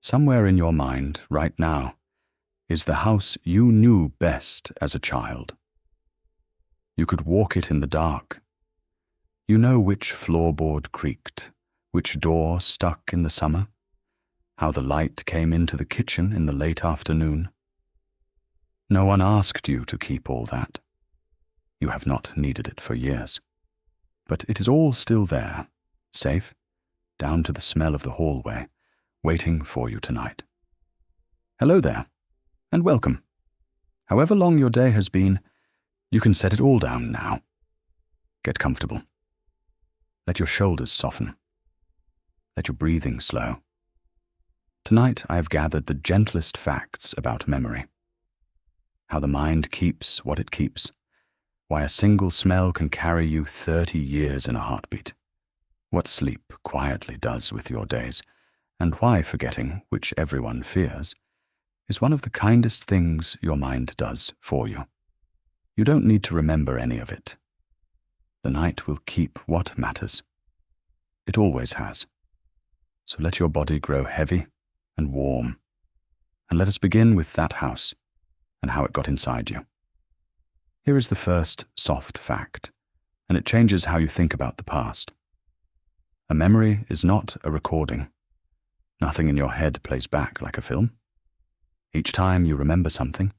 Somewhere in your mind right now is the house you knew best as a child. You could walk it in the dark. You know which floorboard creaked, which door stuck in the summer, how the light came into the kitchen in the late afternoon. No one asked you to keep all that. You have not needed it for years. But it is all still there, safe, down to the smell of the hallway, waiting for you tonight. Hello there, and welcome. However long your day has been, you can set it all down now. Get comfortable. Let your shoulders soften. Let your breathing slow. Tonight I have gathered the gentlest facts about memory. How the mind keeps what it keeps. Why a single smell can carry you 30 years in a heartbeat. What sleep quietly does with your days, and why forgetting, which everyone fears, is one of the kindest things your mind does for you. You don't need to remember any of it. The night will keep what matters. It always has. So let your body grow heavy and warm, and let us begin with that house and how it got inside you. Here is the first soft fact, and it changes how you think about the past. A memory is not a recording. Nothing in your head plays back like a film. Each time you remember something,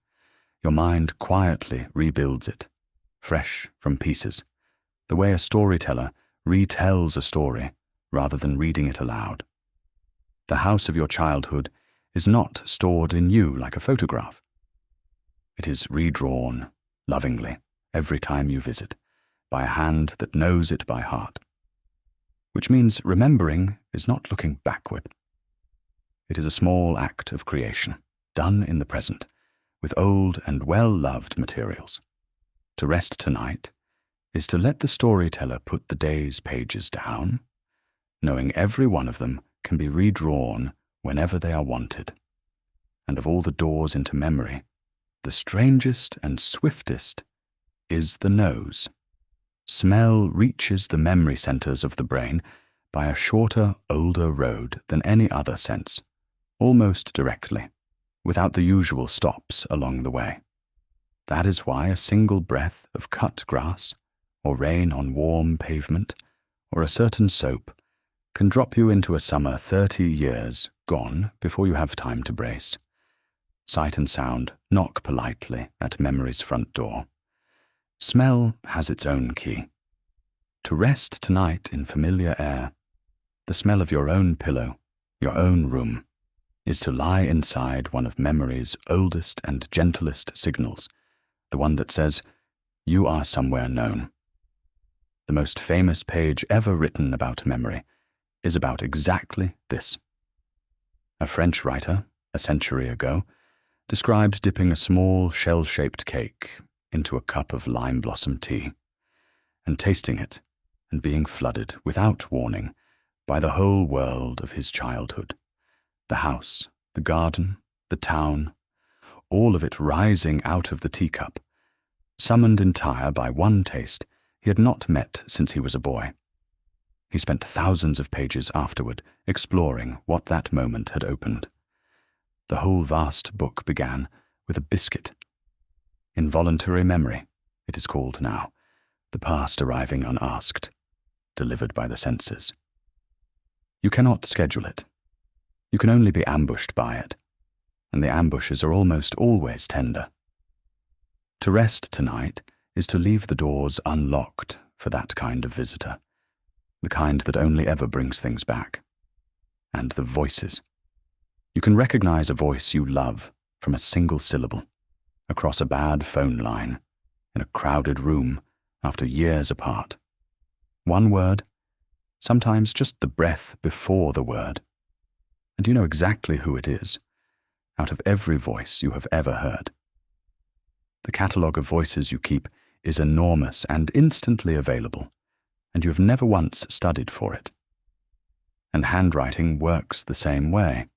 your mind quietly rebuilds it, fresh from pieces, the way a storyteller retells a story rather than reading it aloud. The house of your childhood is not stored in you like a photograph. It is redrawn, lovingly, every time you visit, by a hand that knows it by heart. Which means remembering is not looking backward. It is a small act of creation, done in the present, with old and well-loved materials. To rest tonight is to let the storyteller put the day's pages down, knowing every one of them can be redrawn whenever they are wanted. And of all the doors into memory, the strangest and swiftest is the nose. Smell reaches the memory centers of the brain by a shorter, older road than any other sense, almost directly, without the usual stops along the way. That is why a single breath of cut grass, or rain on warm pavement, or a certain soap can drop you into a summer 30 years gone before you have time to brace. Sight and sound knock politely at memory's front door. Smell has its own key. To rest tonight in familiar air, the smell of your own pillow, your own room, is to lie inside one of memory's oldest and gentlest signals, the one that says, you are somewhere known. The most famous page ever written about memory is about exactly this. A French writer, a century ago, described dipping a small shell-shaped cake into a cup of lime blossom tea, and tasting it, and being flooded, without warning, by the whole world of his childhood. The house, the garden, the town, all of it rising out of the teacup, summoned entire by one taste he had not met since he was a boy. He spent thousands of pages afterward exploring what that moment had opened. The whole vast book began with a biscuit. Involuntary memory, it is called now, the past arriving unasked, delivered by the senses. You cannot schedule it. You can only be ambushed by it, and the ambushes are almost always tender. To rest tonight is to leave the doors unlocked for that kind of visitor, the kind that only ever brings things back. And the voices. You can recognize a voice you love from a single syllable, across a bad phone line, in a crowded room, after years apart. One word, sometimes just the breath before the word, and you know exactly who it is, out of every voice you have ever heard. The catalogue of voices you keep is enormous and instantly available, and you have never once studied for it. And handwriting works the same way.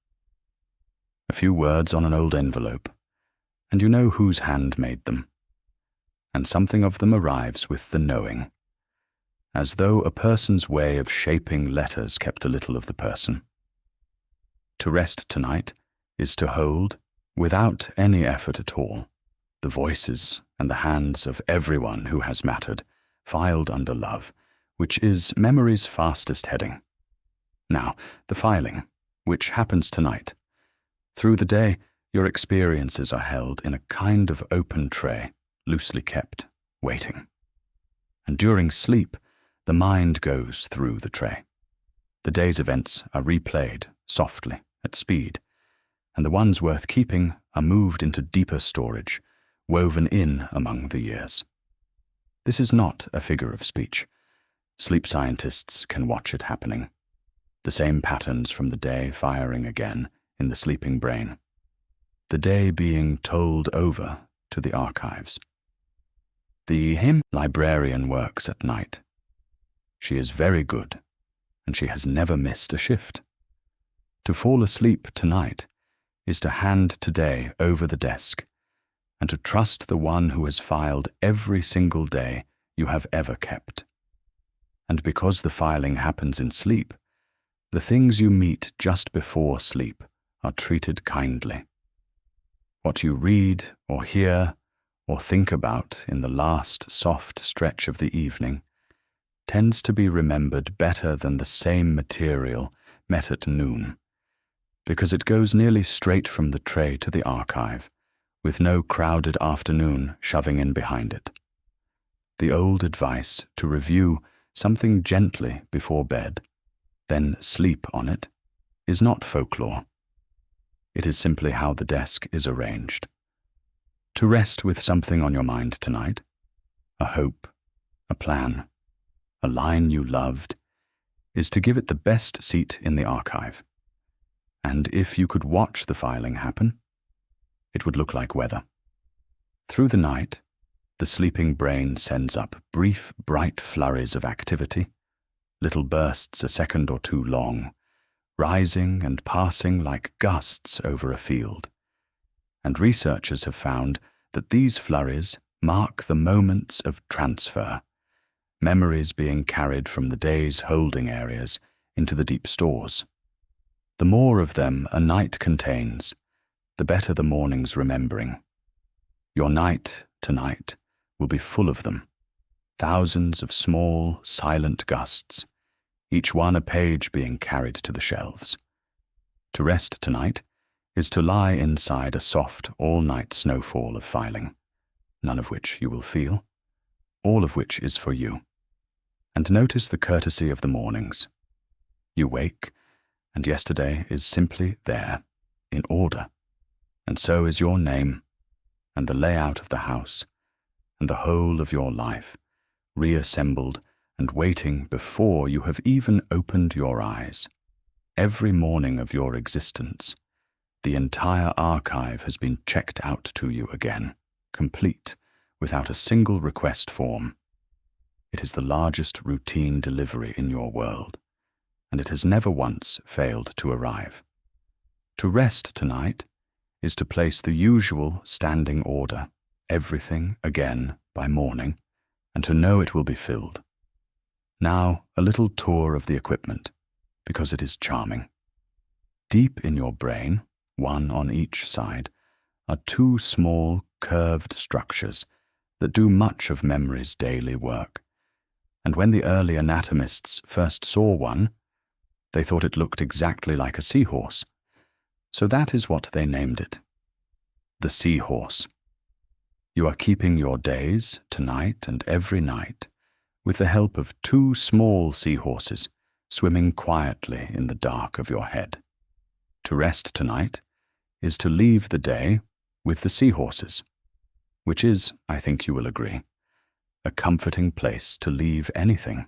A few words on an old envelope, and you know whose hand made them. And something of them arrives with the knowing, as though a person's way of shaping letters kept a little of the person. To rest tonight is to hold, without any effort at all, the voices and the hands of everyone who has mattered, filed under love, which is memory's fastest heading. Now, the filing, which happens tonight. Through the day, your experiences are held in a kind of open tray, loosely kept, waiting. And during sleep, the mind goes through the tray. The day's events are replayed softly, at speed, and the ones worth keeping are moved into deeper storage, woven in among the years. This is not a figure of speech. Sleep scientists can watch it happening. The same patterns from the day firing again in the sleeping brain. The day being told over to the archives. The hymn librarian works at night. She is very good, and she has never missed a shift. To fall asleep tonight is to hand today over the desk and to trust the one who has filed every single day you have ever kept. And because the filing happens in sleep, the things you meet just before sleep are treated kindly. What you read or hear or think about in the last soft stretch of the evening tends to be remembered better than the same material met at noon, because it goes nearly straight from the tray to the archive, with no crowded afternoon shoving in behind it. The old advice to review something gently before bed, then sleep on it, is not folklore. It is simply how the desk is arranged. To rest with something on your mind tonight, a hope, a plan, a line you loved, is to give it the best seat in the archive. And if you could watch the filing happen, it would look like weather. Through the night, the sleeping brain sends up brief, bright flurries of activity, little bursts a second or two long, rising and passing like gusts over a field. And researchers have found that these flurries mark the moments of transfer, memories being carried from the day's holding areas into the deep stores. The more of them a night contains, the better the morning's remembering. Your night tonight will be full of them, thousands of small, silent gusts, each one a page being carried to the shelves. To rest tonight is to lie inside a soft, all-night snowfall of filing, none of which you will feel, all of which is for you. And notice the courtesy of the mornings. You wake, and yesterday is simply there, in order, and so is your name, and the layout of the house, and the whole of your life, reassembled and waiting before you have even opened your eyes. Every morning of your existence, the entire archive has been checked out to you again, complete, without a single request form. It is the largest routine delivery in your world, and it has never once failed to arrive. To rest tonight is to place the usual standing order, everything again by morning, and to know it will be filled. Now, a little tour of the equipment, because it is charming. Deep in your brain, one on each side, are two small, curved structures that do much of memory's daily work. And when the early anatomists first saw one, they thought it looked exactly like a seahorse. So that is what they named it, the seahorse. You are keeping your days, tonight and every night, with the help of two small seahorses swimming quietly in the dark of your head. To rest tonight is to leave the day with the seahorses, which is, I think you will agree, a comforting place to leave anything.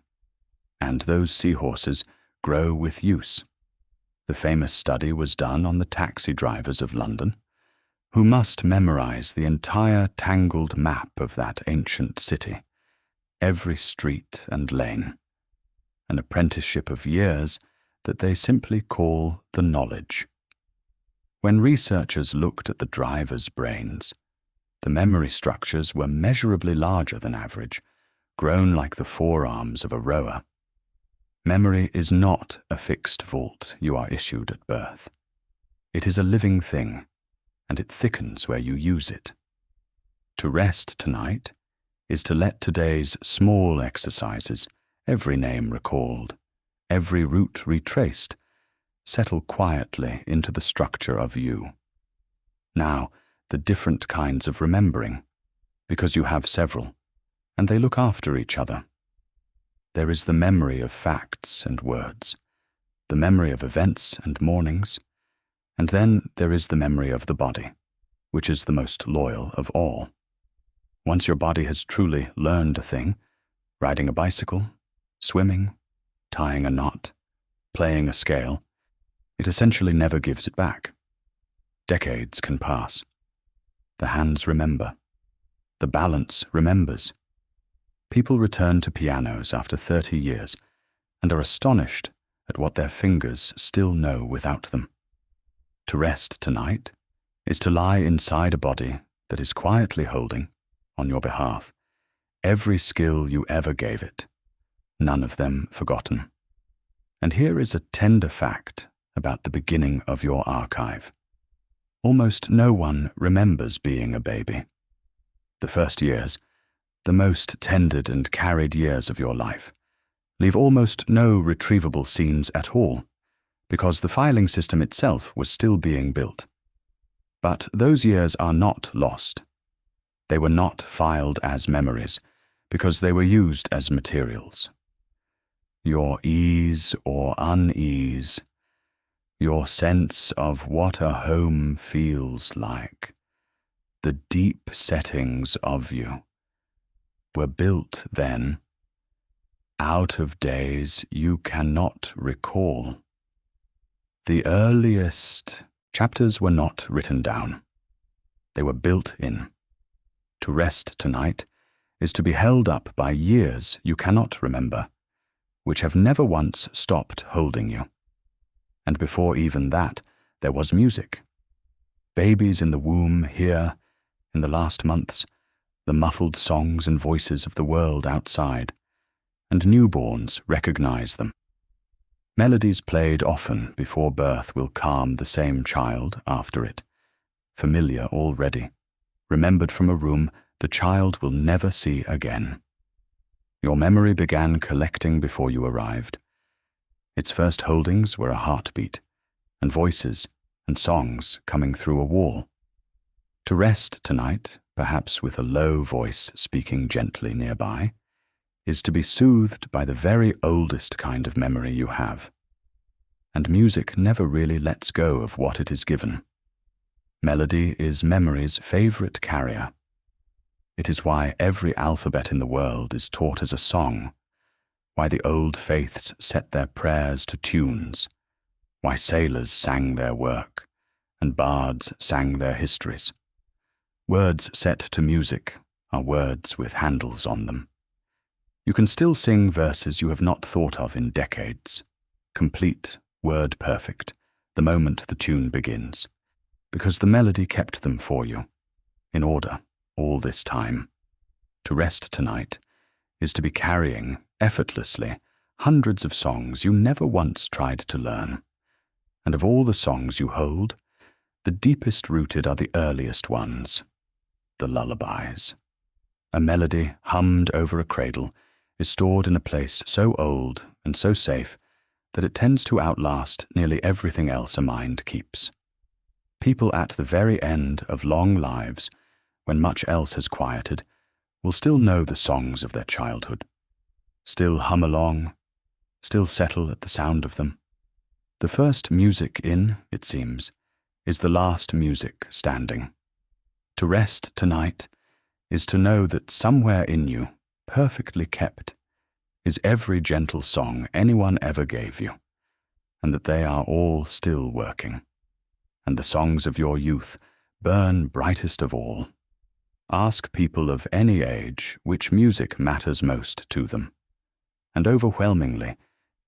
And those seahorses grow with use. The famous study was done on the taxi drivers of London, who must memorize the entire tangled map of that ancient city, every street and lane, an apprenticeship of years that they simply call the knowledge. When researchers looked at the drivers' brains, the memory structures were measurably larger than average, grown like the forearms of a rower. Memory is not a fixed vault you are issued at birth. It is a living thing, and it thickens where you use it. To rest tonight is to let today's small exercises, every name recalled, every route retraced, settle quietly into the structure of you. Now, the different kinds of remembering, because you have several, and they look after each other. There is the memory of facts and words, the memory of events and mornings, and then there is the memory of the body, which is the most loyal of all. Once your body has truly learned a thing, riding a bicycle, swimming, tying a knot, playing a scale, it essentially never gives it back. Decades can pass. The hands remember. The balance remembers. People return to pianos after 30 years and are astonished at what their fingers still know without them. To rest tonight is to lie inside a body that is quietly holding, on your behalf, every skill you ever gave it, none of them forgotten. And here is a tender fact about the beginning of your archive. Almost no one remembers being a baby. The first years, the most tended and carried years of your life, leave almost no retrievable scenes at all, because the filing system itself was still being built. But those years are not lost. They were not filed as memories, because they were used as materials. Your ease or unease, your sense of what a home feels like, the deep settings of you, were built then out of days you cannot recall. The earliest chapters were not written down. They were built in. To rest tonight is to be held up by years you cannot remember, which have never once stopped holding you. And before even that, there was music. Babies in the womb here, in the last months, the muffled songs and voices of the world outside, and newborns recognize them. Melodies played often before birth will calm the same child after it, familiar already, remembered from a room the child will never see again. Your memory began collecting before you arrived. Its first holdings were a heartbeat, and voices and songs coming through a wall. To rest tonight, perhaps with a low voice speaking gently nearby, is to be soothed by the very oldest kind of memory you have. And music never really lets go of what it is given. Melody is memory's favorite carrier. It is why every alphabet in the world is taught as a song, why the old faiths set their prayers to tunes, why sailors sang their work, and bards sang their histories. Words set to music are words with handles on them. You can still sing verses you have not thought of in decades, complete, word perfect, the moment the tune begins, because the melody kept them for you, in order, all this time. To rest tonight is to be carrying, effortlessly, hundreds of songs you never once tried to learn. And of all the songs you hold, the deepest rooted are the earliest ones, the lullabies. A melody hummed over a cradle is stored in a place so old and so safe that it tends to outlast nearly everything else a mind keeps. People at the very end of long lives, when much else has quieted, will still know the songs of their childhood, still hum along, still settle at the sound of them. The first music in, it seems, is the last music standing. To rest tonight is to know that somewhere in you, perfectly kept, is every gentle song anyone ever gave you, and that they are all still working, and the songs of your youth burn brightest of all. Ask people of any age which music matters most to them, and overwhelmingly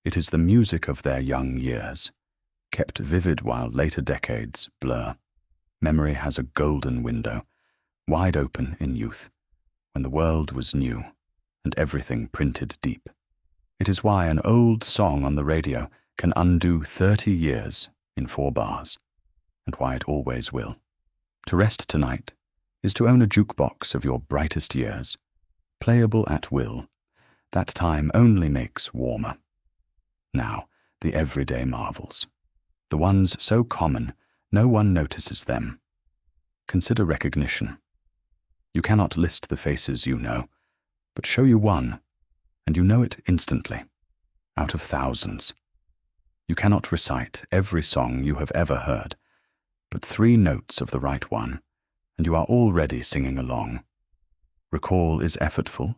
it is the music of their young years, kept vivid while later decades blur. Memory has a golden window, wide open in youth, when the world was new and everything printed deep. It is why an old song on the radio can undo 30 years in 4 bars, and why it always will. To rest tonight is to own a jukebox of your brightest years, playable at will. That time only makes warmer. Now, the everyday marvels. The ones so common, no one notices them. Consider recognition. You cannot list the faces you know, but show you one, and you know it instantly, out of thousands. You cannot recite every song you have ever heard, but 3 notes of the right one, and you are already singing along. Recall is effortful,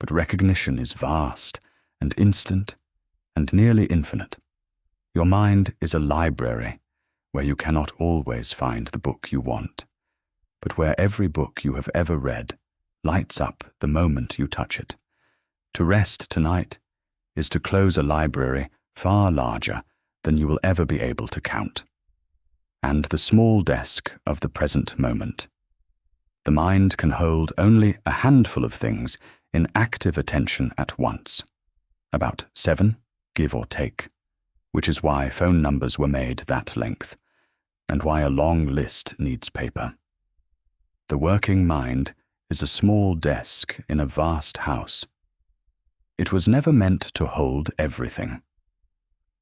but recognition is vast and instant and nearly infinite. Your mind is a library where you cannot always find the book you want, but where every book you have ever read lights up the moment you touch it. To rest tonight is to close a library far larger than you will ever be able to count, and the small desk of the present moment. The mind can hold only a handful of things in active attention at once, about 7, give or take, which is why phone numbers were made that length, and why a long list needs paper. The working mind is a small desk in a vast house. It was never meant to hold everything.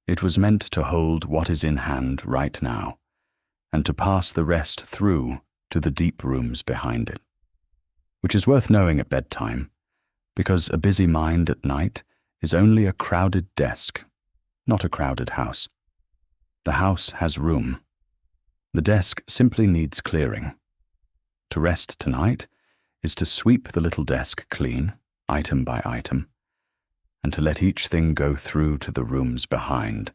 It was meant to hold what is in hand right now, and to pass the rest through to the deep rooms behind it, which is worth knowing at bedtime, because a busy mind at night is only a crowded desk, not a crowded house. The house has room. The desk simply needs clearing. To rest tonight is to sweep the little desk clean, item by item, and to let each thing go through to the rooms behind,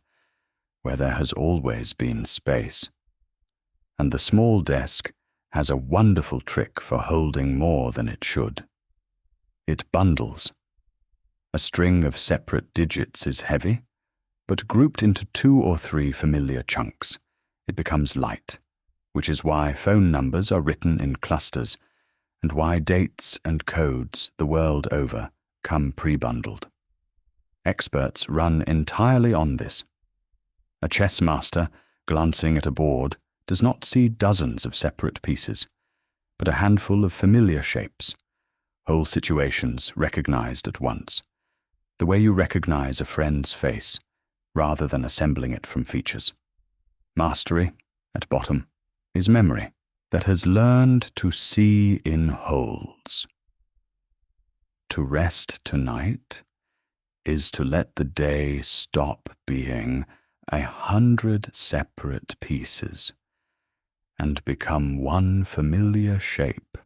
where there has always been space. And the small desk has a wonderful trick for holding more than it should. It bundles. A string of separate digits is heavy, but grouped into 2 or 3 familiar chunks, it becomes light, which is why phone numbers are written in clusters, and why dates and codes the world over come pre-bundled. Experts run entirely on this. A chess master, glancing at a board, does not see dozens of separate pieces, but a handful of familiar shapes, whole situations recognized at once, the way you recognize a friend's face, rather than assembling it from features. Mastery, at bottom, is memory that has learned to see in wholes. To rest tonight is to let the day stop being 100 separate pieces and become one familiar shape.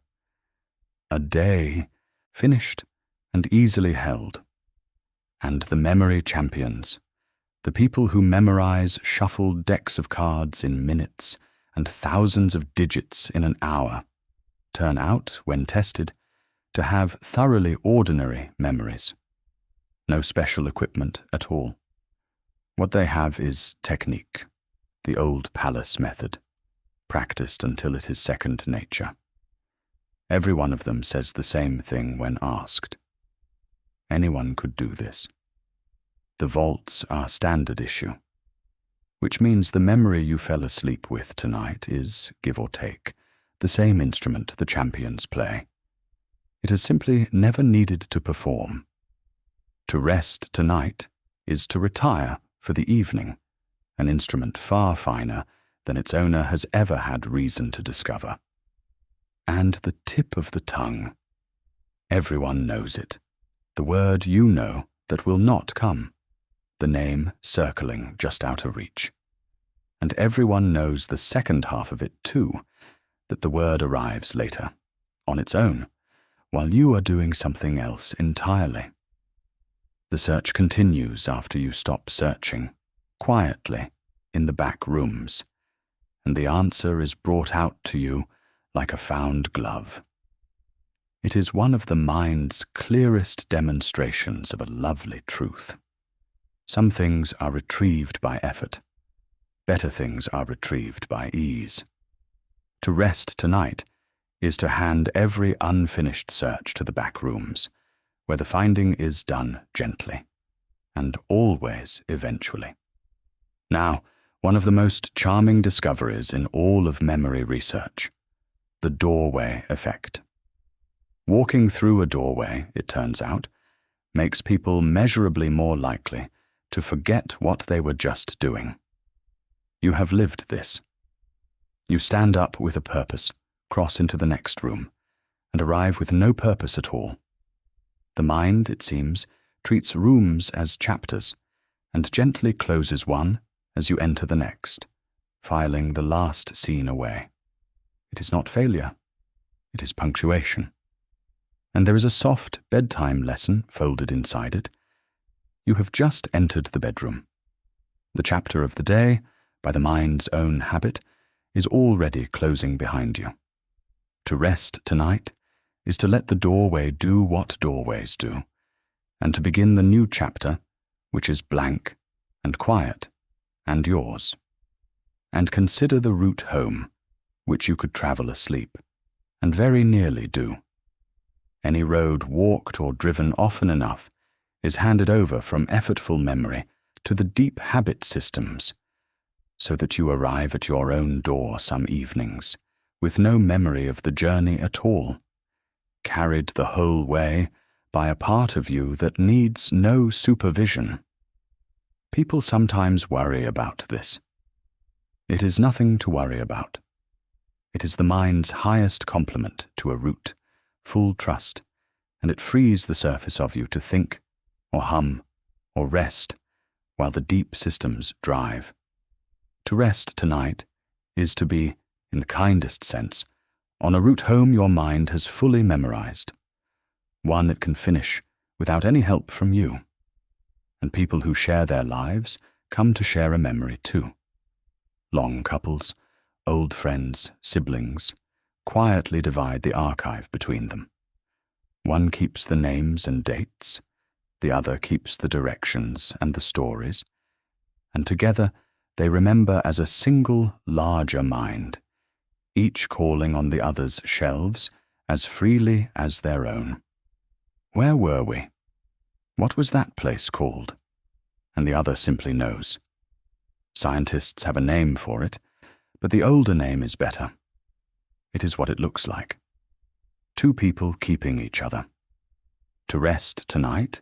A day finished and easily held. And the memory champions, the people who memorize shuffled decks of cards in minutes and thousands of digits in an hour, turn out, when tested, to have thoroughly ordinary memories. No special equipment at all. What they have is technique, the old palace method, practiced until it is second nature. Every one of them says the same thing when asked. Anyone could do this. The vaults are standard issue, which means the memory you fell asleep with tonight is, give or take, the same instrument the champions play. It has simply never needed to perform. To rest tonight is to retire for the evening, an instrument far finer than its owner has ever had reason to discover. And the tip of the tongue. Everyone knows it. The word you know that will not come. The name circling just out of reach. And everyone knows the second half of it too, that the word arrives later, on its own, while you are doing something else entirely. The search continues after you stop searching, quietly, in the back rooms, and the answer is brought out to you like a found glove. It is one of the mind's clearest demonstrations of a lovely truth. Some things are retrieved by effort. Better things are retrieved by ease. To rest tonight is to hand every unfinished search to the back rooms, where the finding is done gently, and always eventually. Now, one of the most charming discoveries in all of memory research, the doorway effect. Walking through a doorway, it turns out, makes people measurably more likely to forget what they were just doing. You have lived this. You stand up with a purpose, cross into the next room, and arrive with no purpose at all. The mind, it seems, treats rooms as chapters, and gently closes one as you enter the next, filing the last scene away. It is not failure, it is punctuation. And there is a soft bedtime lesson folded inside it. You have just entered the bedroom. The chapter of the day, by the mind's own habit, is already closing behind you. To rest tonight is to let the doorway do what doorways do, and to begin the new chapter, which is blank and quiet and yours. And consider the route home, which you could travel asleep, and very nearly do. Any road walked or driven often enough is handed over from effortful memory to the deep habit systems, so that you arrive at your own door some evenings with no memory of the journey at all, carried the whole way by a part of you that needs no supervision. People sometimes worry about this. It is nothing to worry about. It is the mind's highest compliment to a route, full trust, and it frees the surface of you to think, or hum, or rest, while the deep systems drive. To rest tonight is to be, in the kindest sense, on a route home your mind has fully memorized, one it can finish without any help from you. And people who share their lives come to share a memory too. Long couples, old friends, siblings, quietly divide the archive between them. One keeps the names and dates, the other keeps the directions and the stories, and together they remember as a single larger mind, each calling on the other's shelves as freely as their own. Where were we? What was that place called? And the other simply knows. Scientists have a name for it, but the older name is better. It is what it looks like. Two people keeping each other. To rest tonight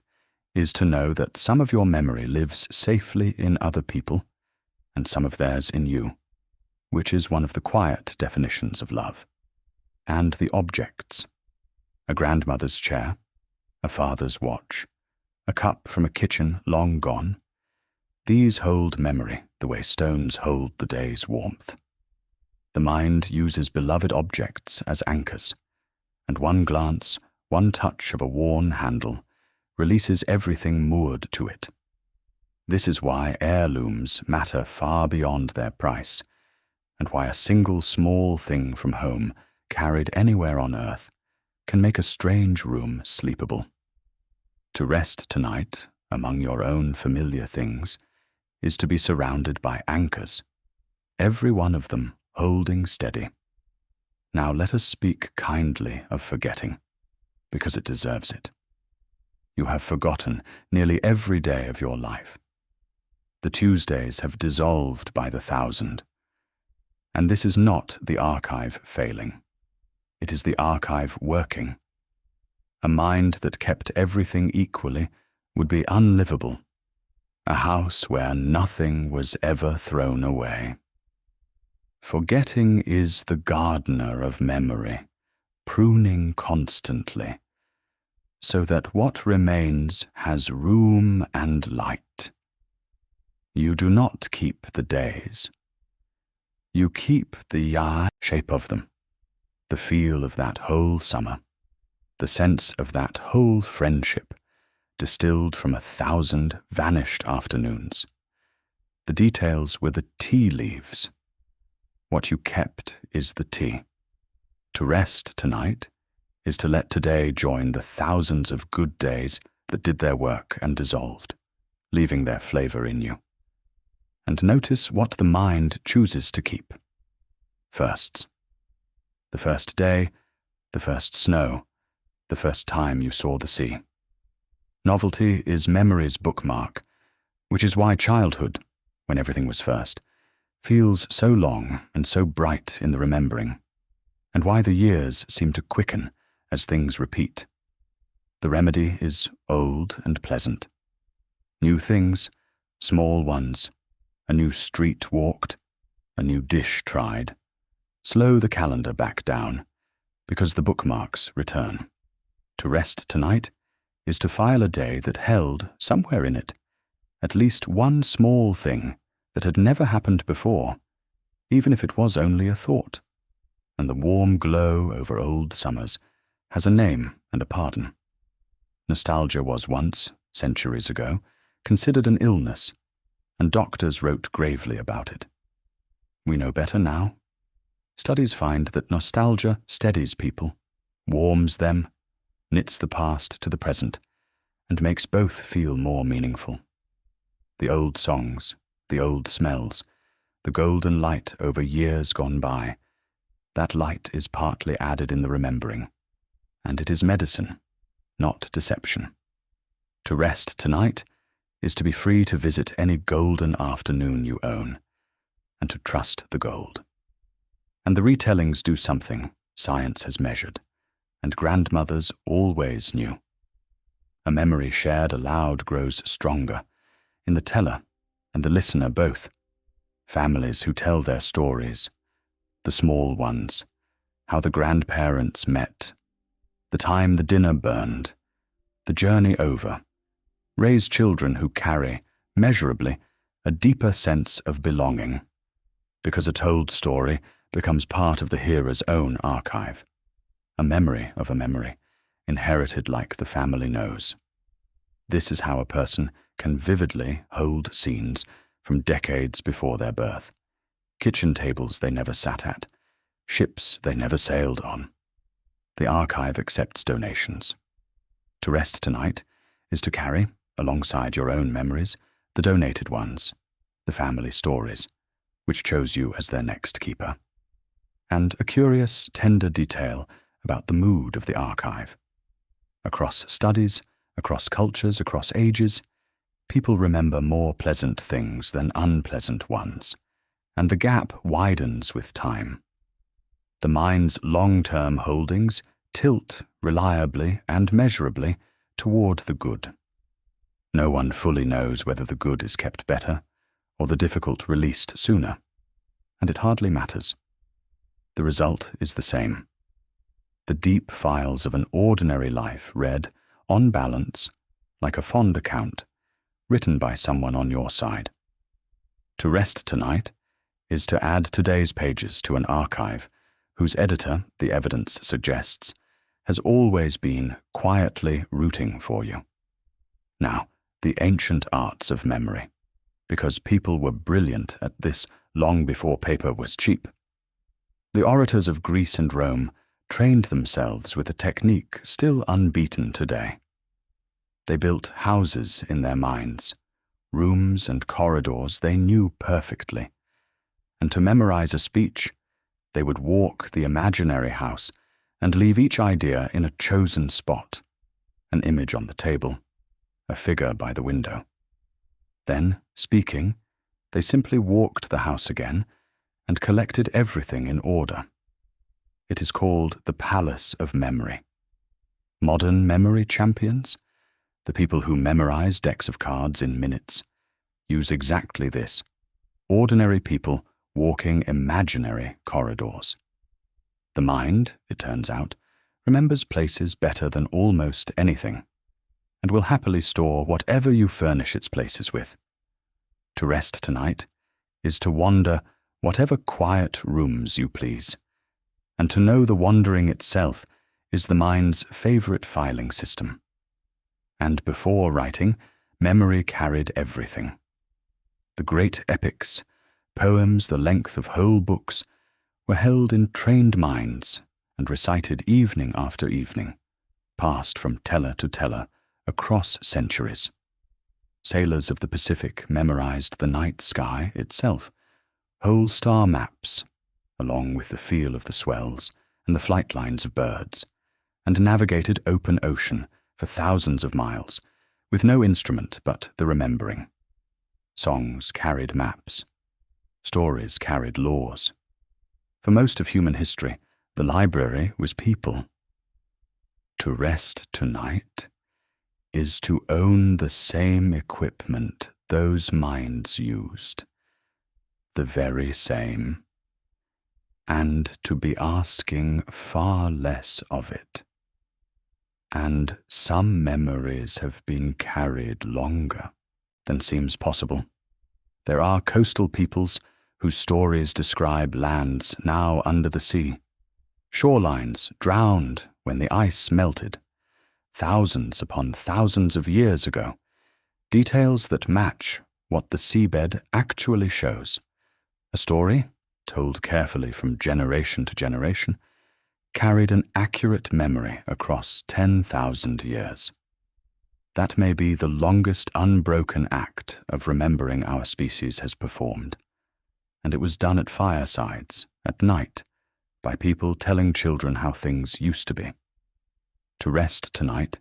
is to know that some of your memory lives safely in other people, and some of theirs in you, which is one of the quiet definitions of love. And the objects. A grandmother's chair, a father's watch, a cup from a kitchen long gone. These hold memory the way stones hold the day's warmth. The mind uses beloved objects as anchors, and one glance, one touch of a worn handle releases everything moored to it. This is why heirlooms matter far beyond their price, and why a single small thing from home, carried anywhere on earth, can make a strange room sleepable. To rest tonight, among your own familiar things, is to be surrounded by anchors, every one of them holding steady. Now let us speak kindly of forgetting, because it deserves it. You have forgotten nearly every day of your life. The Tuesdays have dissolved by the 1,000. And this is not the archive failing. It is the archive working. A mind that kept everything equally would be unlivable, a house where nothing was ever thrown away. Forgetting is the gardener of memory, pruning constantly, so that what remains has room and light. You do not keep the days. You keep the shape of them, the feel of that whole summer, the sense of that whole friendship, distilled from 1,000 vanished afternoons. The details were the tea leaves. What you kept is the tea. To rest tonight is to let today join the thousands of good days that did their work and dissolved, leaving their flavor in you. And notice what the mind chooses to keep. Firsts. The first day, the first snow, the first time you saw the sea. Novelty is memory's bookmark, which is why childhood, when everything was first, feels so long and so bright in the remembering, and why the years seem to quicken as things repeat. The remedy is old and pleasant. New things, small ones, a new street walked, a new dish tried. Slow the calendar back down, because the bookmarks return. To rest tonight is to file a day that held, somewhere in it, at least one small thing that had never happened before, even if it was only a thought. And the warm glow over old summers has a name and a pardon. Nostalgia was once, centuries ago, considered an illness, and doctors wrote gravely about it. We know better now. Studies find that nostalgia steadies people, warms them, knits the past to the present, and makes both feel more meaningful. The old songs, the old smells, the golden light over years gone by, that light is partly added in the remembering, and it is medicine, not deception. To rest tonight is to be free to visit any golden afternoon you own, and to trust the gold. And the retellings do something science has measured, and grandmothers always knew. A memory shared aloud grows stronger, in the teller and the listener both. Families who tell their stories, the small ones, how the grandparents met, the time the dinner burned, the journey over, raise children who carry, measurably, a deeper sense of belonging, because a told story becomes part of the hearer's own archive, a memory of a memory, inherited like the family knows. This is how a person can vividly hold scenes from decades before their birth, kitchen tables they never sat at, ships they never sailed on. The archive accepts donations. To rest tonight is to carry, alongside your own memories, the donated ones, the family stories, which chose you as their next keeper. And a curious, tender detail about the mood of the archive. Across studies, across cultures, across ages, people remember more pleasant things than unpleasant ones, and the gap widens with time. The mind's long-term holdings tilt reliably and measurably toward the good. No one fully knows whether the good is kept better or the difficult released sooner, and it hardly matters. The result is the same. The deep files of an ordinary life read, on balance, like a fond account, written by someone on your side. To rest tonight is to add today's pages to an archive whose editor, the evidence suggests, has always been quietly rooting for you. Now, the ancient arts of memory, because people were brilliant at this long before paper was cheap. The orators of Greece and Rome trained themselves with a technique still unbeaten today. They built houses in their minds, rooms and corridors they knew perfectly, and to memorize a speech, they would walk the imaginary house and leave each idea in a chosen spot, an image on the table, a figure by the window. Then, speaking, they simply walked the house again and collected everything in order. It is called the palace of memory. Modern memory champions, the people who memorize decks of cards in minutes, use exactly this: ordinary people walking imaginary corridors. The mind, it turns out, remembers places better than almost anything, and will happily store whatever you furnish its places with. To rest tonight is to wander whatever quiet rooms you please, and to know the wandering itself is the mind's favorite filing system. And before writing, memory carried everything. The great epics, poems the length of whole books, were held in trained minds and recited evening after evening, passed from teller to teller across centuries. Sailors of the Pacific memorized the night sky itself, whole star maps, along with the feel of the swells and the flight lines of birds, and navigated open ocean for thousands of miles, with no instrument but the remembering. Songs carried maps. Stories carried laws. For most of human history, the library was people. To rest tonight is to own the same equipment those minds used, the very same, and to be asking far less of it. And some memories have been carried longer than seems possible. There are coastal peoples whose stories describe lands now under the sea, shorelines drowned when the ice melted, thousands upon thousands of years ago, details that match what the seabed actually shows. A story, told carefully from generation to generation, carried an accurate memory across 10,000 years. That may be the longest unbroken act of remembering our species has performed, and it was done at firesides, at night, by people telling children how things used to be. To rest tonight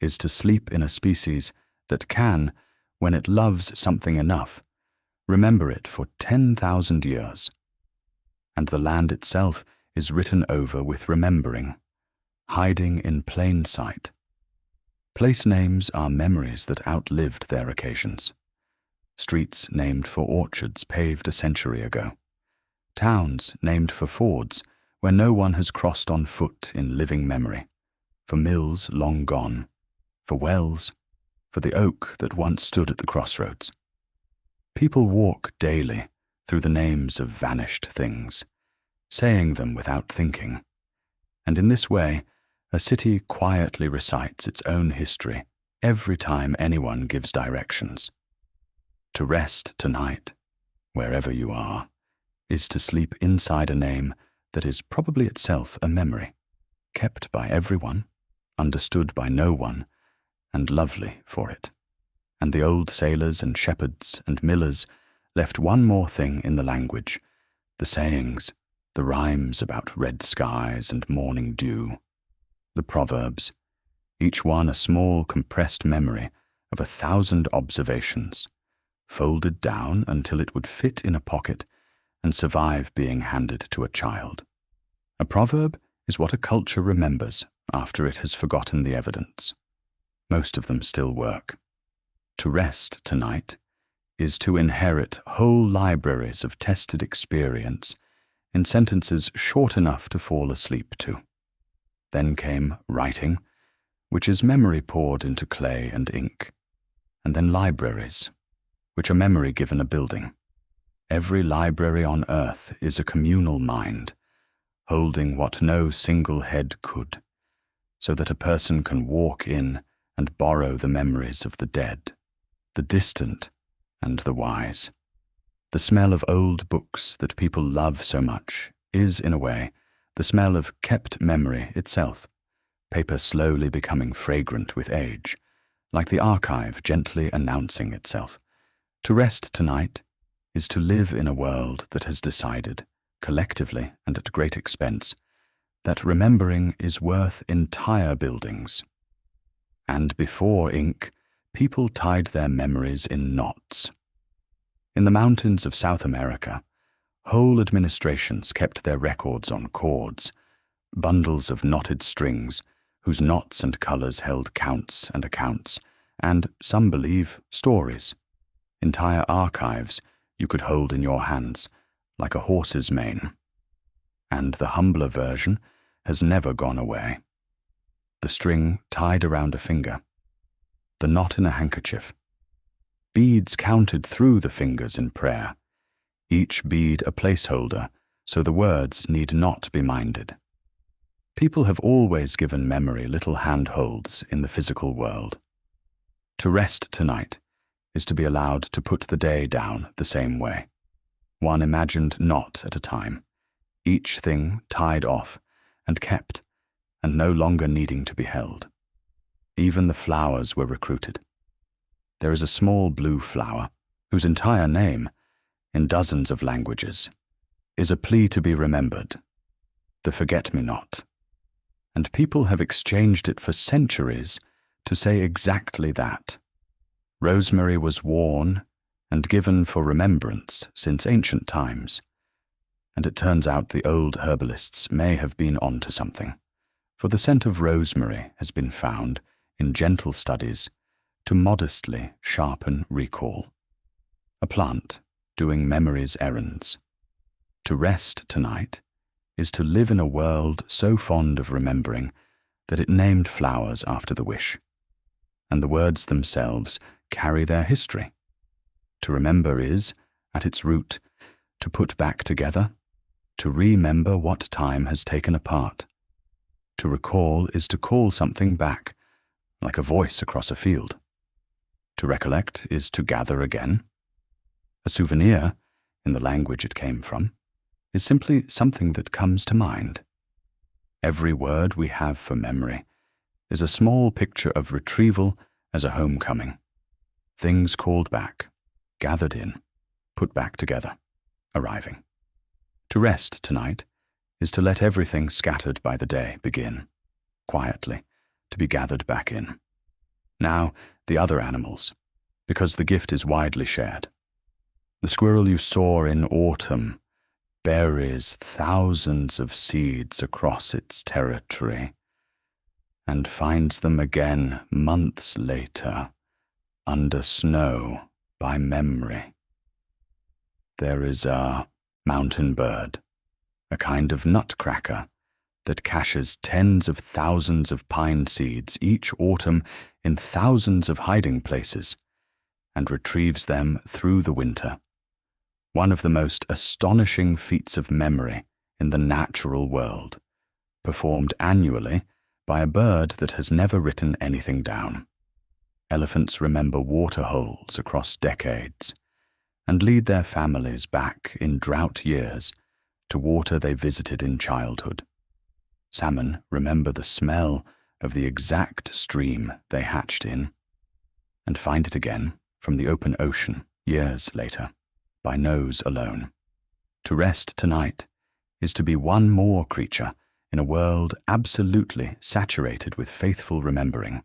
is to sleep in a species that can, when it loves something enough, remember it for 10,000 years. And the land itself is written over with remembering, hiding in plain sight. Place names are memories that outlived their occasions. Streets named for orchards paved a century ago. Towns named for fords where no one has crossed on foot in living memory. For mills long gone, for wells, for the oak that once stood at the crossroads. People walk daily through the names of vanished things, saying them without thinking, and in this way a city quietly recites its own history every time anyone gives directions. To rest tonight, wherever you are, is to sleep inside a name that is probably itself a memory, kept by everyone, understood by no one, and lovely for it. And the old sailors and shepherds and millers left one more thing in the language, the sayings, the rhymes about red skies and morning dew, the proverbs, each one a small compressed memory of 1,000 observations, folded down until it would fit in a pocket and survive being handed to a child. A proverb is what a culture remembers after it has forgotten the evidence. Most of them still work. To rest tonight is to inherit whole libraries of tested experience in sentences short enough to fall asleep to. Then came writing, which is memory poured into clay and ink, and then libraries, which are memory given a building. Every library on earth is a communal mind, holding what no single head could, so that a person can walk in and borrow the memories of the dead, the distant, and the wise. The smell of old books that people love so much is, in a way, the smell of kept memory itself, paper slowly becoming fragrant with age, like the archive gently announcing itself. To rest tonight is to live in a world that has decided, collectively and at great expense, that remembering is worth entire buildings. And before ink, people tied their memories in knots. In the mountains of South America, whole administrations kept their records on cords, bundles of knotted strings, whose knots and colors held counts and accounts, and, some believe, stories. Entire archives you could hold in your hands, like a horse's mane. And the humbler version has never gone away. The string tied around a finger, the knot in a handkerchief, beads counted through the fingers in prayer, each bead a placeholder so the words need not be minded. People have always given memory little handholds in the physical world. To rest tonight is to be allowed to put the day down the same way, one imagined knot at a time, each thing tied off and kept, and no longer needing to be held. Even the flowers were recruited. There is a small blue flower, whose entire name, in dozens of languages, is a plea to be remembered, the forget-me-not. And people have exchanged it for centuries to say exactly that. Rosemary was worn, and given for remembrance since ancient times. And it turns out the old herbalists may have been onto something, for the scent of rosemary has been found in gentle studies to modestly sharpen recall. A plant doing memory's errands. To rest tonight is to live in a world so fond of remembering that it named flowers after the wish, and the words themselves carry their history. To remember is, at its root, to put back together, to remember what time has taken apart. To recall is to call something back, like a voice across a field. To recollect is to gather again. A souvenir, in the language it came from, is simply something that comes to mind. Every word we have for memory is a small picture of retrieval as a homecoming. Things called back, gathered in, put back together, arriving. To rest tonight is to let everything scattered by the day begin, quietly, to be gathered back in. Now, the other animals, because the gift is widely shared. The squirrel you saw in autumn buries thousands of seeds across its territory and finds them again months later under snow by memory. There is a mountain bird, a kind of nutcracker that caches tens of thousands of pine seeds each autumn in thousands of hiding places and retrieves them through the winter. One of the most astonishing feats of memory in the natural world, performed annually by a bird that has never written anything down. Elephants remember water holes across decades and lead their families back in drought years to water they visited in childhood. Salmon remember the smell of the exact stream they hatched in and find it again from the open ocean years later, by nose alone. To rest tonight is to be one more creature in a world absolutely saturated with faithful remembering,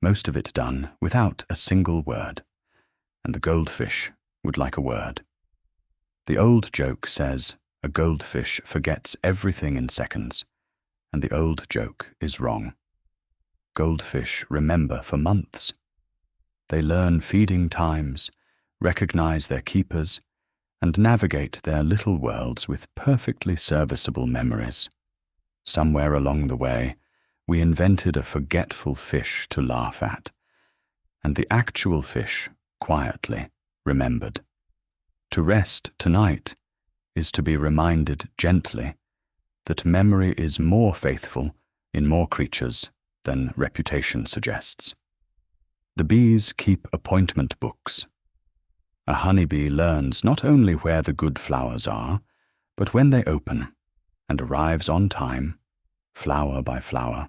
most of it done without a single word, and the goldfish would like a word. The old joke says a goldfish forgets everything in seconds, and the old joke is wrong. Goldfish remember for months. They learn feeding times, recognize their keepers, and navigate their little worlds with perfectly serviceable memories. Somewhere along the way, we invented a forgetful fish to laugh at, and the actual fish quietly remembered. To rest tonight is to be reminded gently that memory is more faithful in more creatures than reputation suggests. The bees keep appointment books. A honeybee learns not only where the good flowers are, but when they open, and arrives on time, flower by flower,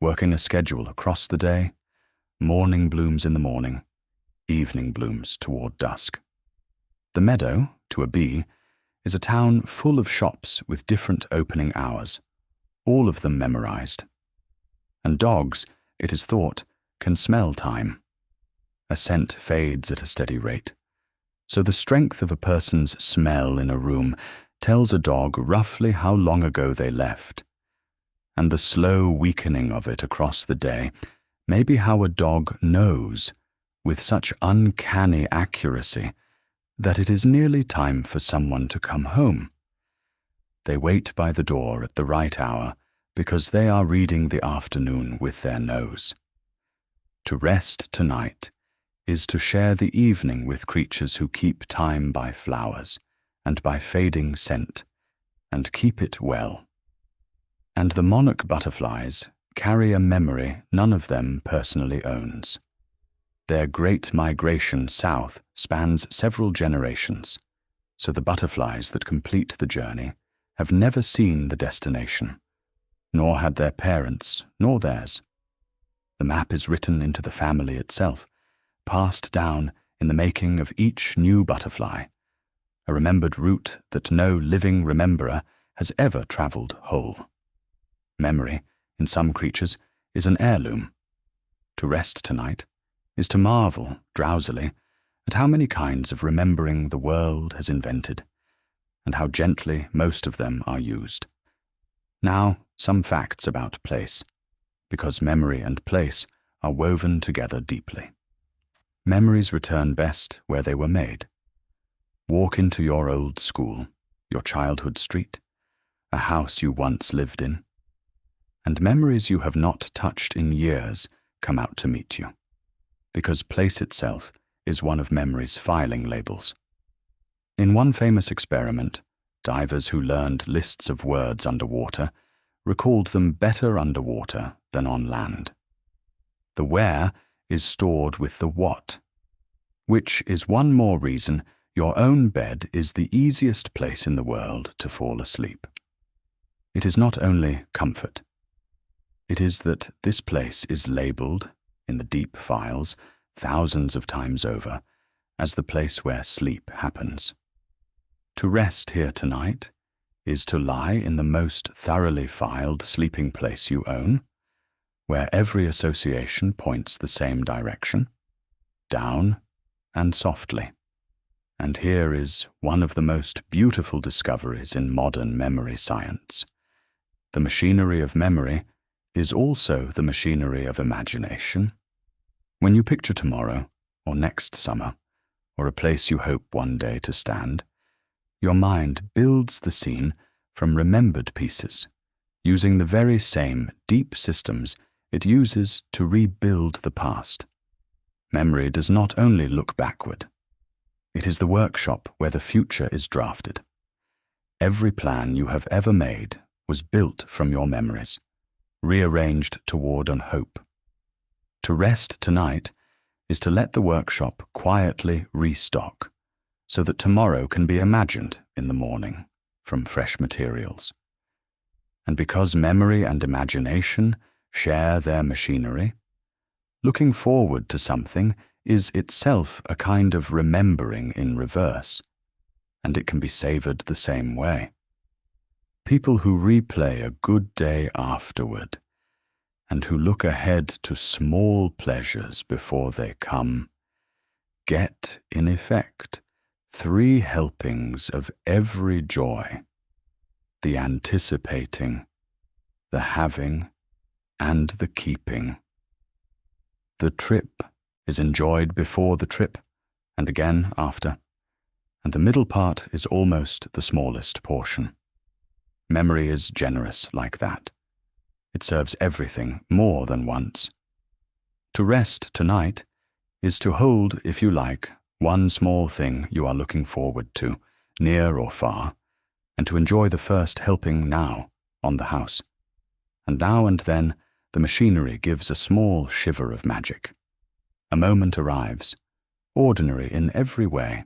working a schedule across the day, morning blooms in the morning, evening blooms toward dusk. The meadow, to a bee, is a town full of shops with different opening hours, all of them memorized. And dogs, it is thought, can smell time. A scent fades at a steady rate, so the strength of a person's smell in a room tells a dog roughly how long ago they left, and the slow weakening of it across the day may be how a dog knows, with such uncanny accuracy, that it is nearly time for someone to come home. They wait by the door at the right hour because they are reading the afternoon with their nose. To rest tonight is to share the evening with creatures who keep time by flowers and by fading scent, and keep it well. And the monarch butterflies carry a memory none of them personally owns. Their great migration south spans several generations, so the butterflies that complete the journey have never seen the destination, nor had their parents nor theirs. The map is written into the family itself, passed down in the making of each new butterfly, a remembered route that no living rememberer has ever travelled whole. Memory, in some creatures, is an heirloom. To rest tonight is to marvel, drowsily, at how many kinds of remembering the world has invented, and how gently most of them are used. Now, some facts about place, because memory and place are woven together deeply. Memories return best where they were made. Walk into your old school, your childhood street, a house you once lived in, and memories you have not touched in years come out to meet you, because place itself is one of memory's filing labels. In one famous experiment, divers who learned lists of words underwater recalled them better underwater than on land. The where is stored with the what, which is one more reason your own bed is the easiest place in the world to fall asleep. It is not only comfort. It is that this place is labeled, in the deep files, thousands of times over, as the place where sleep happens. To rest here tonight is to lie in the most thoroughly filed sleeping place you own, where every association points the same direction, down and softly. And here is one of the most beautiful discoveries in modern memory science. The machinery of memory is also the machinery of imagination. When you picture tomorrow, or next summer, or a place you hope one day to stand, your mind builds the scene from remembered pieces, using the very same deep systems it uses to rebuild the past. Memory does not only look backward. It is the workshop where the future is drafted. Every plan you have ever made was built from your memories, rearranged toward an hope. To rest tonight is to let the workshop quietly restock, so that tomorrow can be imagined in the morning from fresh materials. And because memory and imagination share their machinery, looking forward to something is itself a kind of remembering in reverse, and it can be savored the same way. People who replay a good day afterward, and who look ahead to small pleasures before they come, get, in effect, 3 helpings of every joy: the anticipating, the having, and the keeping. The trip is enjoyed before the trip, and again after, and the middle part is almost the smallest portion. Memory is generous like that. It serves everything more than once. To rest tonight is to hold, if you like, one small thing you are looking forward to, near or far, and to enjoy the first helping now on the house. And now and then the machinery gives a small shiver of magic. A moment arrives, ordinary in every way,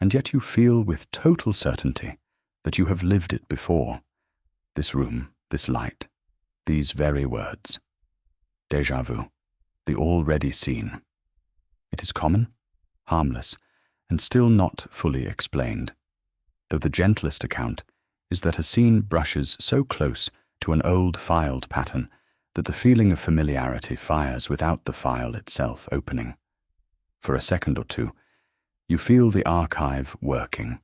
and yet you feel with total certainty that you have lived it before. This room, this light, these very words. Déjà vu, the already seen. It is common, harmless, and still not fully explained, though the gentlest account is that a scene brushes so close to an old filed pattern that the feeling of familiarity fires without the file itself opening. For a second or two, you feel the archive working,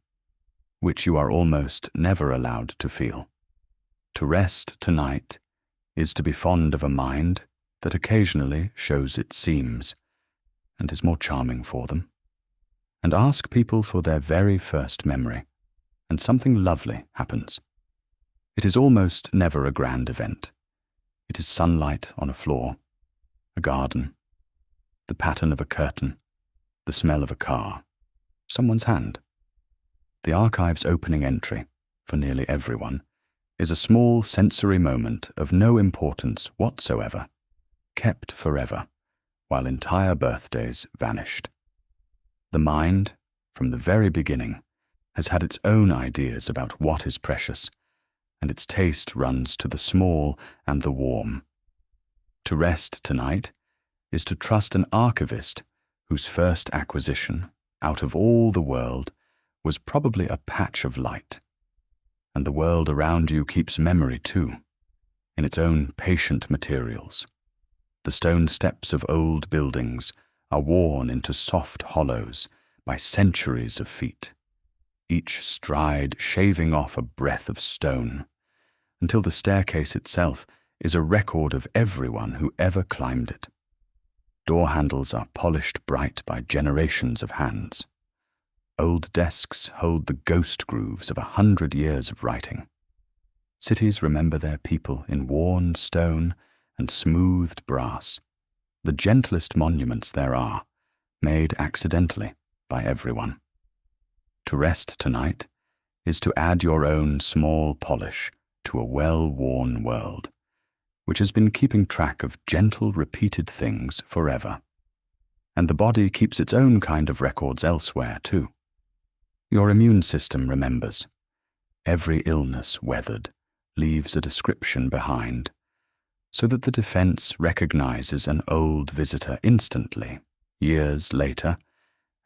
which you are almost never allowed to feel. To rest tonight is to be fond of a mind that occasionally shows its seams, and is more charming for them, and ask people for their very first memory, and something lovely happens. It is almost never a grand event. It is sunlight on a floor, a garden, the pattern of a curtain, the smell of a car, someone's hand. The archive's opening entry, for nearly everyone, is a small sensory moment of no importance whatsoever, kept forever, while entire birthdays vanished. The mind, from the very beginning, has had its own ideas about what is precious, and its taste runs to the small and the warm. To rest tonight is to trust an archivist whose first acquisition, out of all the world, was probably a patch of light. And the world around you keeps memory too, in its own patient materials. The stone steps of old buildings are worn into soft hollows by centuries of feet, each stride shaving off a breath of stone, until the staircase itself is a record of everyone who ever climbed it. Door handles are polished bright by generations of hands. Old desks hold the ghost grooves of 100 years of writing. Cities remember their people in worn stone and smoothed brass, the gentlest monuments there are, made accidentally by everyone. To rest tonight is to add your own small polish to a well-worn world, which has been keeping track of gentle, repeated things forever. And the body keeps its own kind of records elsewhere, too. Your immune system remembers. Every illness weathered leaves a description behind, so that the defense recognizes an old visitor instantly, years later,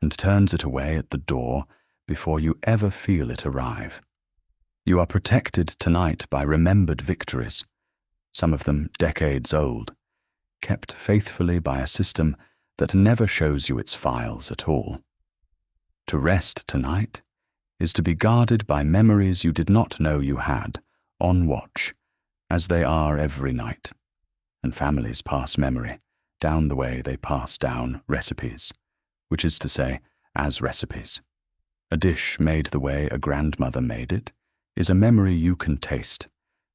and turns it away at the door before you ever feel it arrive. You are protected tonight by remembered victories, some of them decades old, kept faithfully by a system that never shows you its files at all. To rest tonight is to be guarded by memories you did not know you had, on watch, as they are every night, and families pass memory down the way they pass down recipes, which is to say, as recipes. A dish made the way a grandmother made it is a memory you can taste,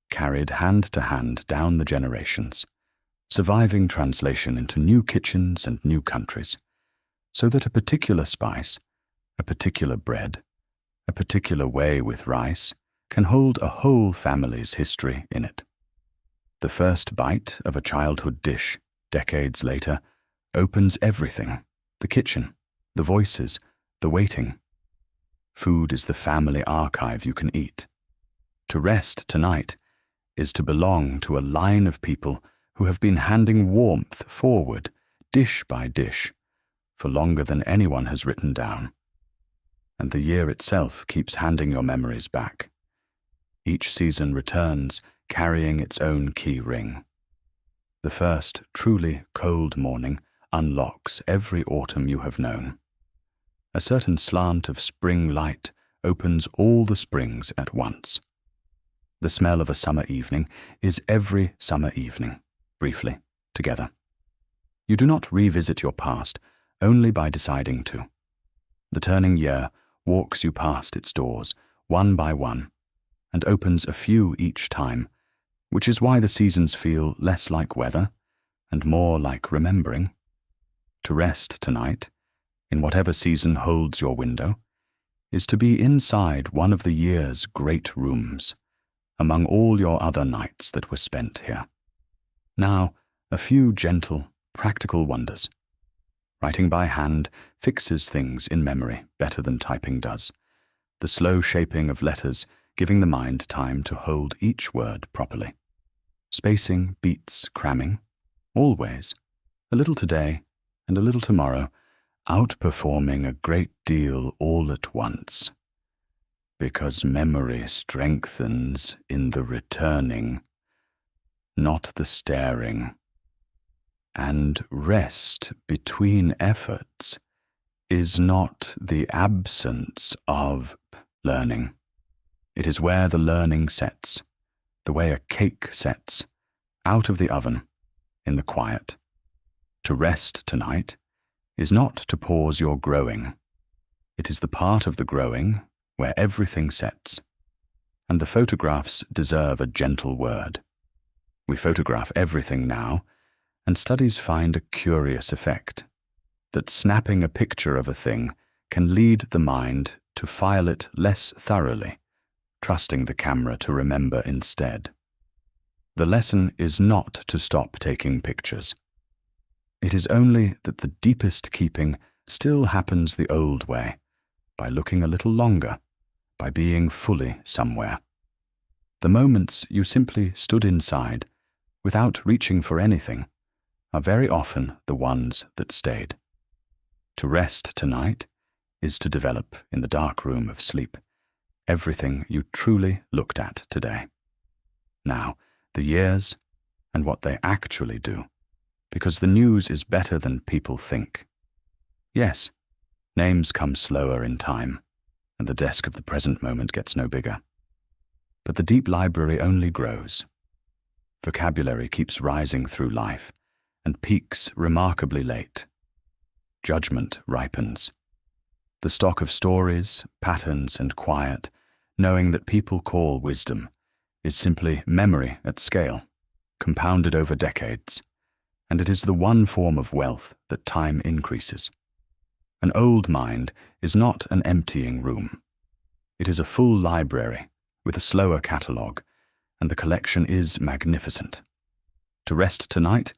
carried hand to hand down the generations, surviving translation into new kitchens and new countries, so that a particular spice, a particular bread, a particular way with rice can hold a whole family's history in it. The first bite of a childhood dish, decades later, opens everything: the kitchen, the voices, the waiting. Food is the family archive you can eat. To rest tonight is to belong to a line of people who have been handing warmth forward, dish by dish, for longer than anyone has written down. And the year itself keeps handing your memories back. Each season returns carrying its own key ring. The first truly cold morning unlocks every autumn you have known. A certain slant of spring light opens all the springs at once. The smell of a summer evening is every summer evening, briefly, together. You do not revisit your past only by deciding to. The turning year walks you past its doors, one by one, and opens a few each time, which is why the seasons feel less like weather and more like remembering. To rest tonight, in whatever season holds your window, is to be inside one of the year's great rooms, among all your other nights that were spent here. Now, a few gentle, practical wonders. Writing by hand fixes things in memory better than typing does, the slow shaping of letters giving the mind time to hold each word properly. Spacing beats cramming, always, a little today and a little tomorrow, outperforming a great deal all at once. Because memory strengthens in the returning, not the staring. And rest between efforts is not the absence of learning. It is where the learning sets, the way a cake sets, out of the oven, in the quiet. To rest tonight is not to pause your growing. It is the part of the growing where everything sets. And the photographs deserve a gentle word. We photograph everything now, and studies find a curious effect, that snapping a picture of a thing can lead the mind to file it less thoroughly, trusting the camera to remember instead. The lesson is not to stop taking pictures. It is only that the deepest keeping still happens the old way, by looking a little longer, by being fully somewhere. The moments you simply stood inside, without reaching for anything, are very often the ones that stayed. To rest tonight is to develop in the dark room of sleep everything you truly looked at today. Now, the years and what they actually do, because the news is better than people think. Yes, names come slower in time, and the desk of the present moment gets no bigger. But the deep library only grows. Vocabulary keeps rising through life, and peaks remarkably late. Judgment ripens. The stock of stories, patterns, and quiet, knowing that people call wisdom, is simply memory at scale, compounded over decades, and it is the one form of wealth that time increases. An old mind is not an emptying room. It is a full library with a slower catalogue, and the collection is magnificent. To rest tonight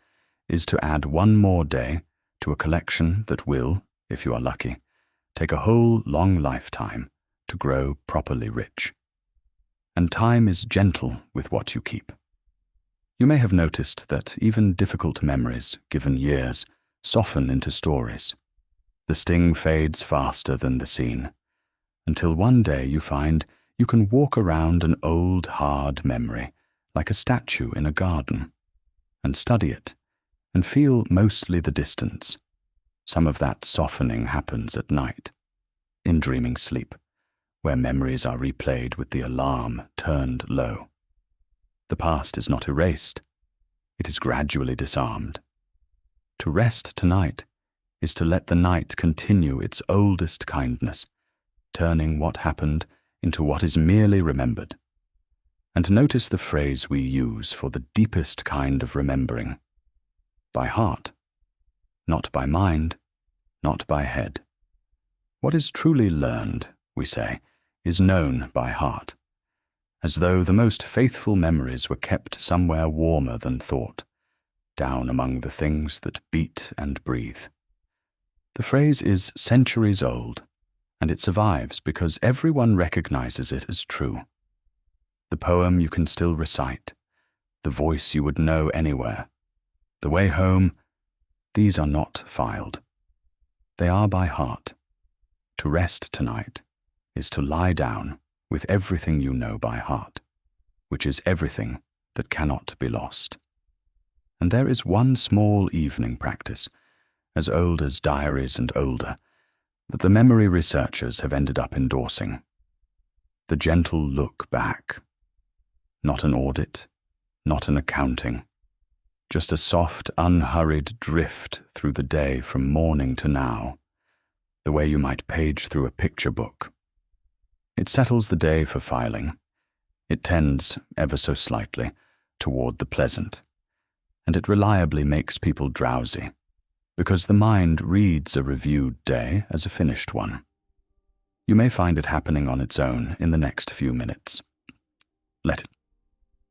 is to add one more day to a collection that will, if you are lucky, take a whole long lifetime to grow properly rich. And time is gentle with what you keep. You may have noticed that even difficult memories, given years, soften into stories. The sting fades faster than the scene, until one day you find you can walk around an old, hard memory like a statue in a garden, and study it, and feel mostly the distance. Some of that softening happens at night, in dreaming sleep, where memories are replayed with the alarm turned low. The past is not erased, it is gradually disarmed. To rest tonight is to let the night continue its oldest kindness, turning what happened into what is merely remembered. And notice the phrase we use for the deepest kind of remembering. By heart, not by mind, not by head. What is truly learned, we say, is known by heart, as though the most faithful memories were kept somewhere warmer than thought, down among the things that beat and breathe. The phrase is centuries old, and it survives because everyone recognizes it as true. The poem you can still recite, the voice you would know anywhere, the way home, these are not filed. They are by heart. To rest tonight is to lie down with everything you know by heart, which is everything that cannot be lost. And there is one small evening practice, as old as diaries and older, that the memory researchers have ended up endorsing. The gentle look back. Not an audit, not an accounting, just a soft, unhurried drift through the day from morning to now, the way you might page through a picture book. It settles the day for filing. It tends, ever so slightly, toward the pleasant, and it reliably makes people drowsy, because the mind reads a reviewed day as a finished one. You may find it happening on its own in the next few minutes. Let it.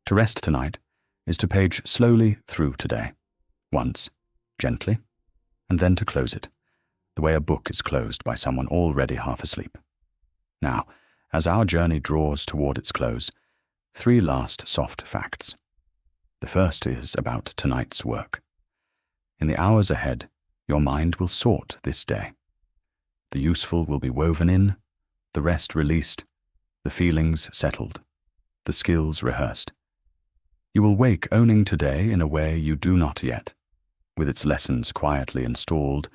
To rest tonight is to page slowly through today, once, gently, and then to close it, the way a book is closed by someone already half asleep. Now, as our journey draws toward its close, 3 last soft facts. The first is about tonight's work. In the hours ahead, your mind will sort this day. The useful will be woven in, the rest released, the feelings settled, the skills rehearsed. You will wake owning today in a way you do not yet, with its lessons quietly installed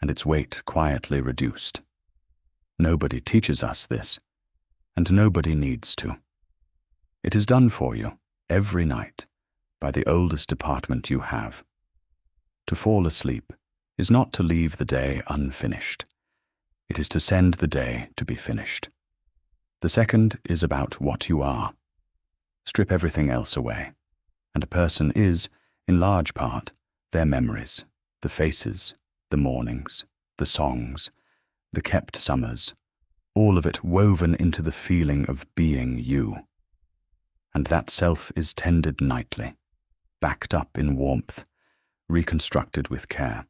and its weight quietly reduced. Nobody teaches us this, and nobody needs to. It is done for you, every night, by the oldest department you have. To fall asleep is not to leave the day unfinished. It is to send the day to be finished. The second is about what you are. Strip everything else away, and a person is, in large part, their memories, the faces, the mornings, the songs, the kept summers, all of it woven into the feeling of being you. And that self is tended nightly, backed up in warmth, reconstructed with care,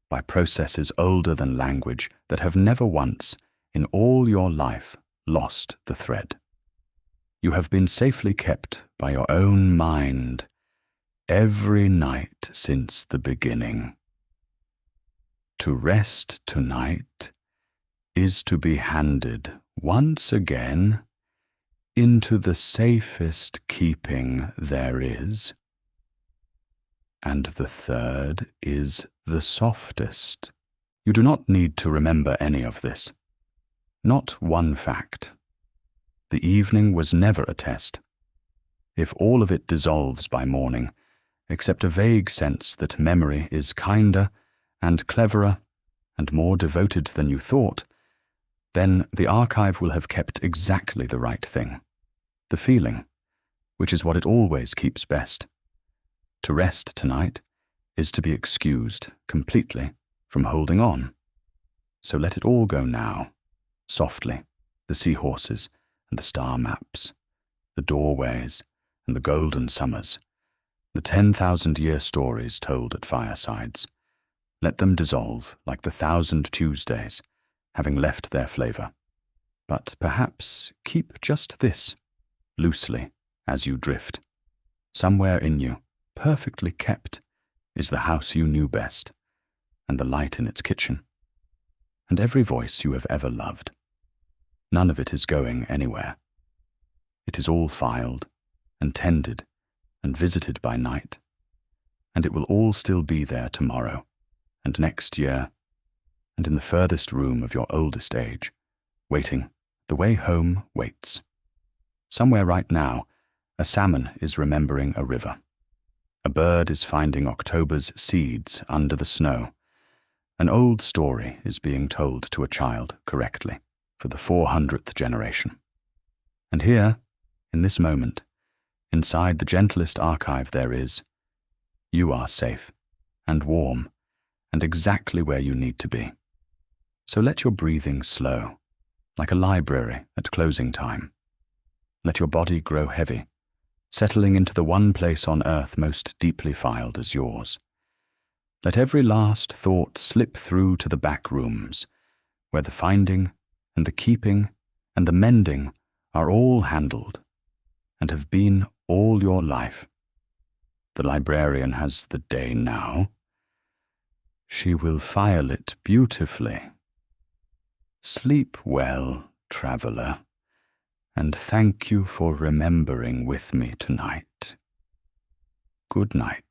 by processes older than language that have never once, in all your life, lost the thread. You have been safely kept by your own mind every night since the beginning. To rest tonight is to be handed once again into the safest keeping there is, and the third is the softest. You do not need to remember any of this. Not one fact. The evening was never a test. If all of it dissolves by morning, except a vague sense that memory is kinder and cleverer and more devoted than you thought, then the archive will have kept exactly the right thing, the feeling, which is what it always keeps best. To rest tonight is to be excused completely from holding on. So let it all go now, softly, the seahorses and the star maps, the doorways and the golden summers, the 10,000-year stories told at firesides. Let them dissolve like the 1,000 Tuesdays, having left their flavor. But perhaps keep just this, loosely, as you drift. Somewhere in you, perfectly kept, is the house you knew best, and the light in its kitchen, and every voice you have ever loved. None of it is going anywhere. It is all filed, and tended, and visited by night, and it will all still be there tomorrow, and next year, and in the furthest room of your oldest age, waiting the way home waits. Somewhere right now, a salmon is remembering a river. A bird is finding October's seeds under the snow. An old story is being told to a child correctly for the 400th generation. And here, in this moment, inside the gentlest archive there is, you are safe and warm and exactly where you need to be. So let your breathing slow, like a library at closing time. Let your body grow heavy, settling into the one place on earth most deeply filed as yours. Let every last thought slip through to the back rooms, where the finding and the keeping and the mending are all handled, and have been all your life. The librarian has the day now. She will file it beautifully. Sleep well, traveler, and thank you for remembering with me tonight. Good night.